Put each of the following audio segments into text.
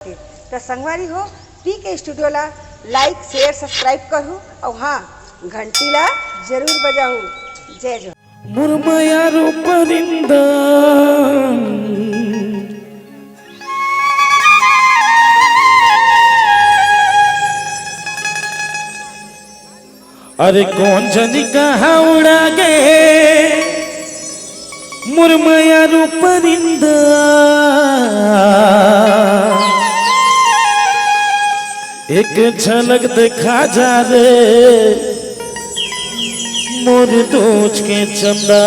तो संगवारी हो पी के स्टूडियो ला लाइक शेयर सब्सक्राइब करूँ और हाँ घंटी ला जरूर बजाऊँ। जय जो मुरमया रूपरिंद अरे कौन जनी कहा उड़ा गे मुरमया रूपरिंद एक झलक दिखा जा रे मोर दूज के चंदा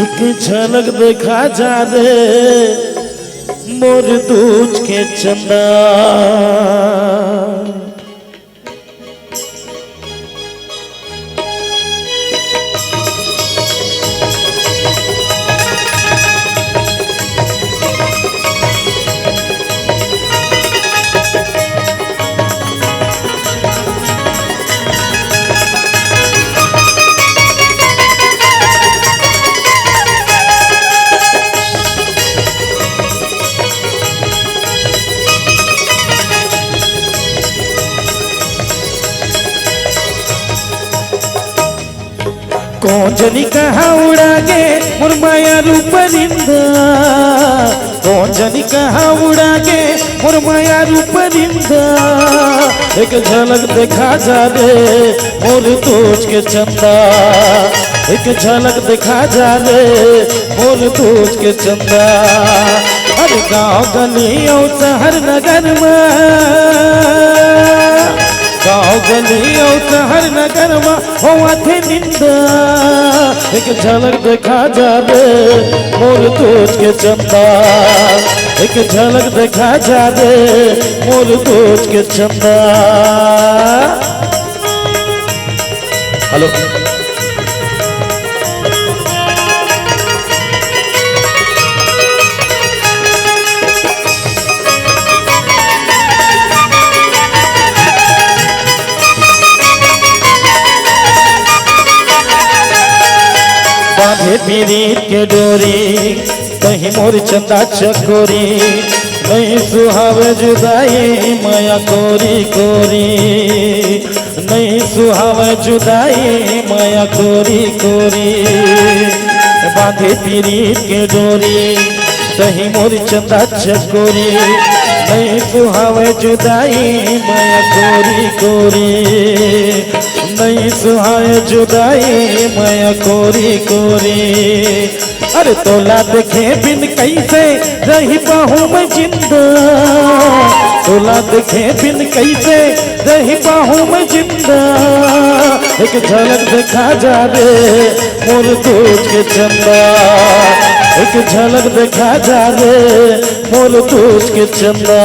एक झलक दिखा जा रे मोर दूज के चंदा। कौन जनी कहा उड़ा गे मुरमया रूपरिंदा कौन जनी कहा उड़ा गे मुरमया रूपरिंदा एक झलक दिखा जा रे मोर दूज के चंदा एक झलक दिखा जा रे मोर दूज के चंदा। अरे गाँव गली और शहर नगर में गाँव गली और शहर नगर में हुआ थे निंदा एक झलक दिखा जा रे मोर दूज के चंदा एक झलक दिखा जा रे मोर दूज के चंदा। हेलो बांधे पीरीत के डोरी कहीं मोर चंदा चकोरी नहीं सुहावे जुदाई माया कोरी कोरी नहीं सुहावे जुदाई माया कोरी कोरी। बांधे पीरीत के डोरी कहीं मोर चंदा चकोरी नहीं सुहावे जुदाई माया कोरी कोरी नहीं सुहाए जुदाई माया कोरी कोरी। अरे तोला देखे बिन कैसे रही पाहूँ मैं जिंदा तोला देखे बिन कैसे रही पाहूँ मैं जिंदा एक झलक दिखा जा रे मोर दूज के चंदा एक झलक दिखा जा रे मोर दूज के चंदा।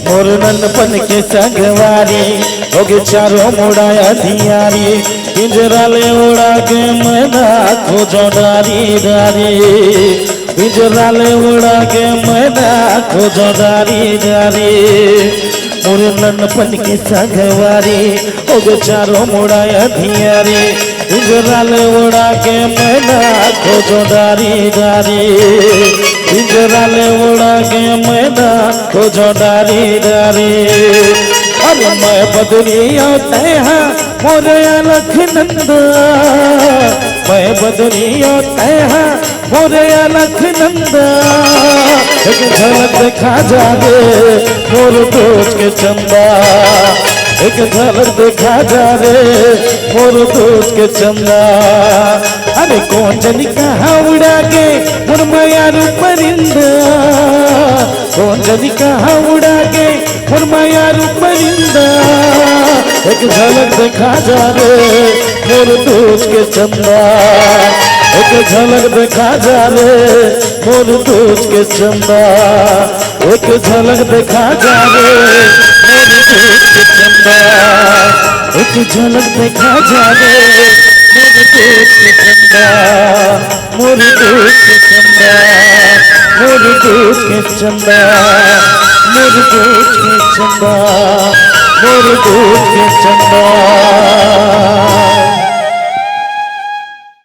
मोर नंदपन के संगवारी होगे चारों मुड़ाया धियारी पिंजरा ले उड़ा के मैना खोजो डारी डारी पिंजरा ले उड़ा के मैना खोजो डारी डारी। मोर नंदपन के संगवारी होगे चारों मुड़ाया धियारी पिंजरा ले उड़ा के मैना खोजो डारी डारी पिंजरा ले उड़ा के मैना खोजो डारी डारी। अरे मैं बदरिया तैहा मोर अलख नंदा मैं बदरिया तैहा मोर अलख नंदा एक झलक दिखा जा रे मोर दूज के चंदा एक झलक दिखा जा रे मोर दूज के चंदा। अरे कौन जनी कहा उड़ा गे मुरमया रूपरिंदा कौन जनी कहा उड़ा गे मुरमया रूपरिंदा एक झलक दिखा जा रे मोर दूज के चंदा एक झलक देखा जा रे मोर दूज के चंदा, एक झलक देखा जा रे मोर दूज के चंदा, एक झलक देखा जा रे मोर दूज के चंदा, मोर दूज के चंदा, मोर दूज के चंदा, मोर दूज के चंदा, मोर दूज के चंदा।